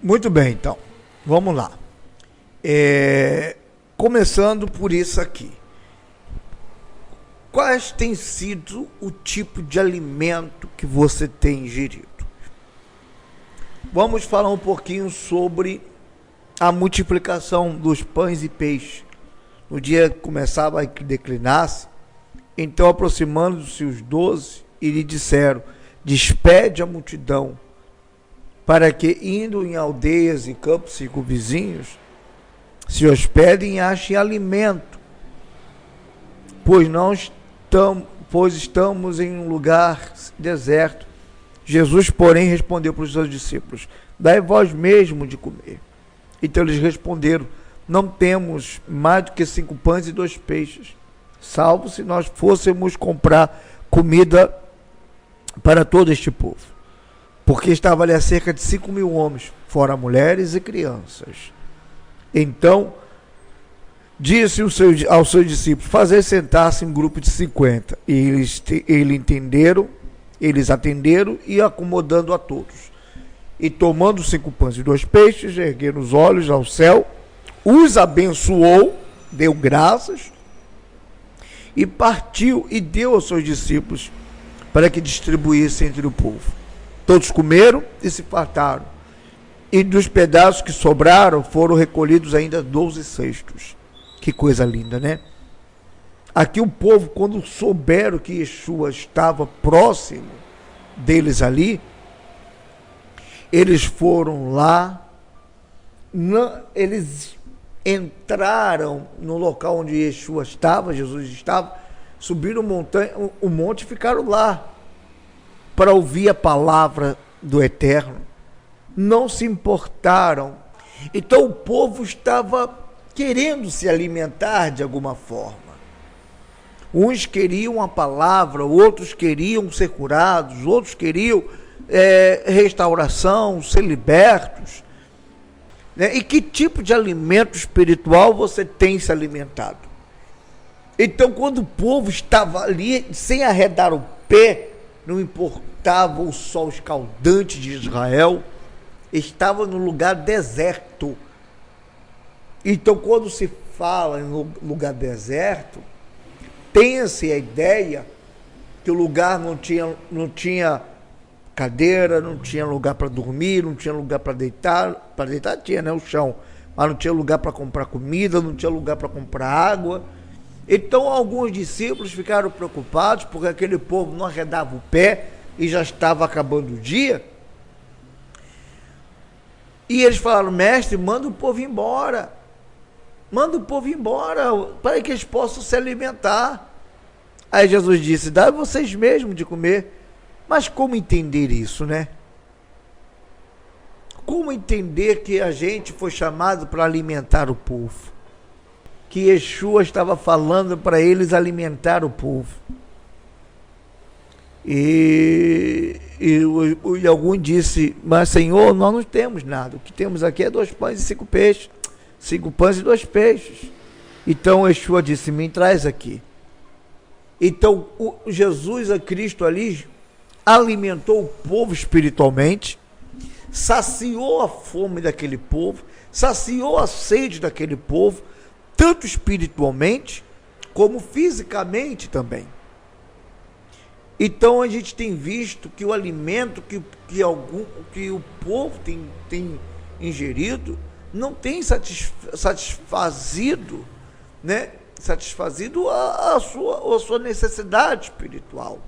Muito bem, então, vamos lá. Começando por isso aqui. Quais tem sido o tipo de alimento que você tem ingerido? Vamos falar um pouquinho sobre a multiplicação dos pães e peixes. No dia que começava a declinar-se, então aproximando-se os 12 e lhe disseram: despede a multidão, para que, indo em aldeias e campos circunvizinhos, se hospedem e achem alimento, pois estamos em um lugar deserto. Jesus, porém, respondeu para os seus discípulos: dai vós mesmo de comer. Então eles responderam: não temos mais do que 5 pães e 2 peixes, salvo se nós fôssemos comprar comida para todo este povo, porque estava ali cerca de 5.000 homens, fora mulheres e crianças. Então disse aos seus discípulos: fazer sentar-se um grupo de 50. E eles atenderam e acomodando a todos. E tomando 5 pães e 2 peixes, ergueram os olhos ao céu, os abençoou, deu graças, e partiu e deu aos seus discípulos para que distribuíssem entre o povo. Todos comeram e se fartaram. E dos pedaços que sobraram foram recolhidos ainda 12 cestos. Que coisa linda, né? Aqui o povo, quando souberam que Yeshua estava próximo deles ali, eles foram lá, eles entraram no local onde Yeshua estava, Jesus estava, subiram o monte e ficaram lá para ouvir a palavra do Eterno. Não se importaram. Então o povo estava querendo se alimentar de alguma forma. Uns queriam a palavra, outros queriam ser curados, outros queriam restauração, ser libertos. E que tipo de alimento espiritual você tem se alimentado? Então, quando o povo estava ali, sem arredar o pé, não importava o sol escaldante de Israel, estava no lugar deserto. Então, quando se fala em lugar deserto, tem-se a ideia que o lugar não tinha cadeira, não tinha lugar para dormir, não tinha lugar para deitar tinha, né, o chão, mas não tinha lugar para comprar comida, não tinha lugar para comprar água. Então alguns discípulos ficaram preocupados porque aquele povo não arredava o pé e já estava acabando o dia. E eles falaram: mestre, manda o povo embora. Manda o povo embora para que eles possam se alimentar. Aí Jesus disse: dá vocês mesmos de comer. Mas como entender isso, né? Como entender que a gente foi chamado para alimentar o povo? Que Yeshua estava falando para eles alimentar o povo. E algum disse: mas Senhor, nós não temos nada. O que temos aqui é 2 pães e 5 peixes. 5 pães e 2 peixes. Então Yeshua disse: me traz aqui. Então Jesus, a Cristo ali, alimentou o povo espiritualmente, saciou a fome daquele povo, saciou a sede daquele povo, tanto espiritualmente como fisicamente também. Então a gente tem visto que o alimento que o povo tem ingerido não tem satisfazido, né? Satisfazido a sua necessidade espiritual.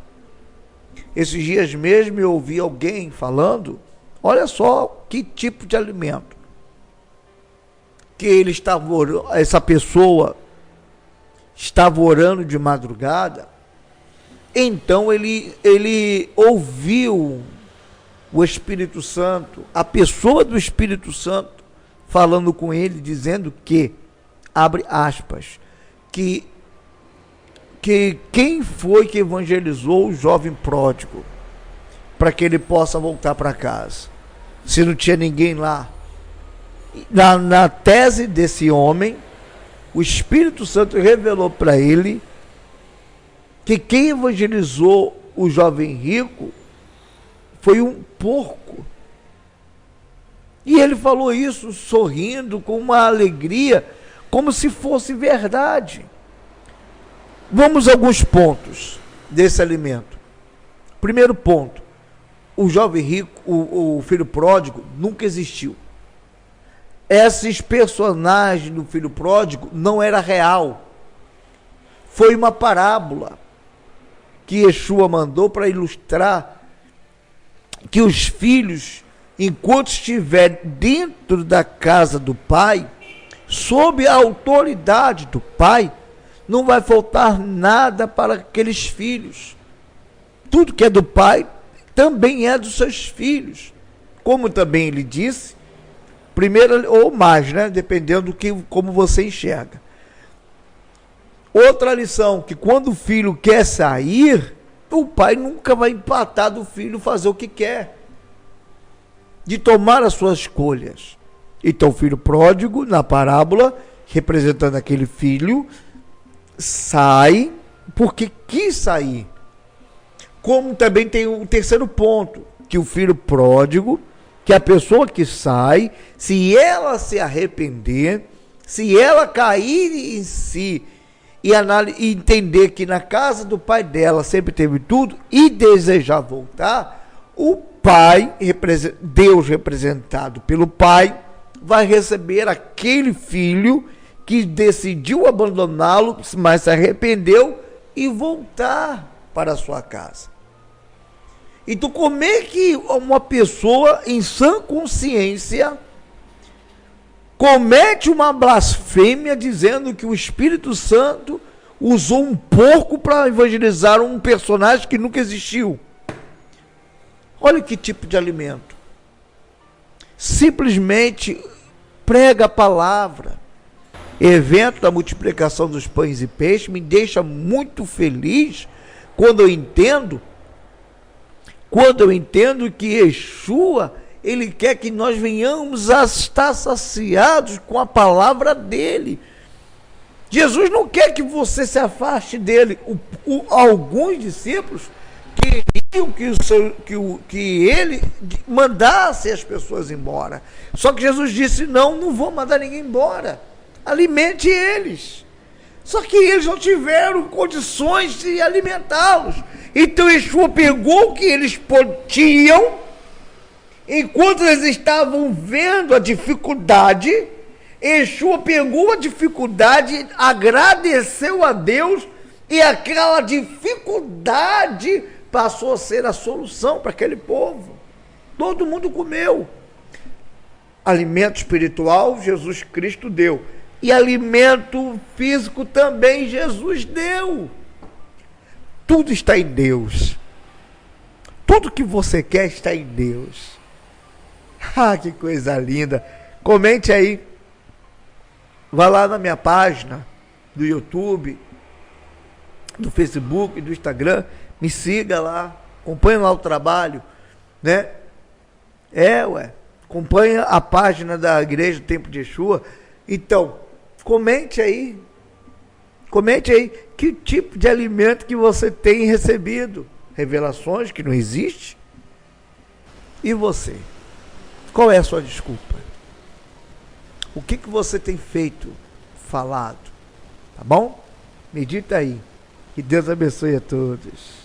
Esses dias mesmo eu ouvi alguém falando: olha só que tipo de alimento que essa pessoa estava orando de madrugada. Então ele ouviu o Espírito Santo, a pessoa do Espírito Santo, falando com ele, dizendo que, abre aspas, que quem foi que evangelizou o jovem pródigo para que ele possa voltar para casa, se não tinha ninguém lá. Na tese desse homem, o Espírito Santo revelou para ele que quem evangelizou o jovem rico foi um porco. E ele falou isso sorrindo, com uma alegria, como se fosse verdade. Vamos a alguns pontos desse alimento. Primeiro ponto: o jovem rico, o filho pródigo, nunca existiu. Esses personagens do filho pródigo não era real. Foi uma parábola que Yeshua mandou para ilustrar que os filhos, enquanto estiver dentro da casa do pai, sob a autoridade do pai, não vai faltar nada para aqueles filhos. Tudo que é do pai também é dos seus filhos. Como também ele disse, primeiro ou mais, né? Dependendo do que, como você enxerga. Outra lição, que quando o filho quer sair, o pai nunca vai empatar do filho fazer o que quer, de tomar as suas escolhas. Então o filho pródigo, na parábola, representando aquele filho, sai porque quis sair. Como também tem o terceiro ponto, que o filho pródigo, que a pessoa que sai, se ela se arrepender, se ela cair em si e entender que na casa do pai dela sempre teve tudo e desejar voltar, o pai, Deus representado pelo pai, vai receber aquele filho que decidiu abandoná-lo, mas se arrependeu e voltar para a sua casa. Então, como é que uma pessoa em sã consciência comete uma blasfêmia dizendo que o Espírito Santo usou um porco para evangelizar um personagem que nunca existiu? Olha que tipo de alimento. Simplesmente prega a palavra. Evento da multiplicação dos pães e peixes me deixa muito feliz quando eu entendo que Yeshua, ele quer que nós venhamos a estar saciados com a palavra dele. Jesus não quer que você se afaste dele. Alguns discípulos queriam que ele mandasse as pessoas embora. Só que Jesus disse: não vou mandar ninguém embora. Alimente eles. Só que eles não tiveram condições de alimentá-los. Então Yeshua pegou o que eles tinham, enquanto eles estavam vendo a dificuldade, Yeshua pegou a dificuldade, agradeceu a Deus, e aquela dificuldade passou a ser a solução para aquele povo. Todo mundo comeu. Alimento espiritual, Jesus Cristo deu. E alimento físico também Jesus deu. Tudo está em Deus. Tudo que você quer está em Deus. Ah, que coisa linda. Comente aí. Vá lá na minha página do YouTube, do Facebook, do Instagram. Me siga lá. Acompanhe lá o trabalho, né? Acompanha a página da Igreja do Templo de Yeshua. Então, comente aí que tipo de alimento que você tem recebido. Revelações que não existe. E você? Qual é a sua desculpa? O que você tem feito, falado? Tá bom? Medita aí. Que Deus abençoe a todos.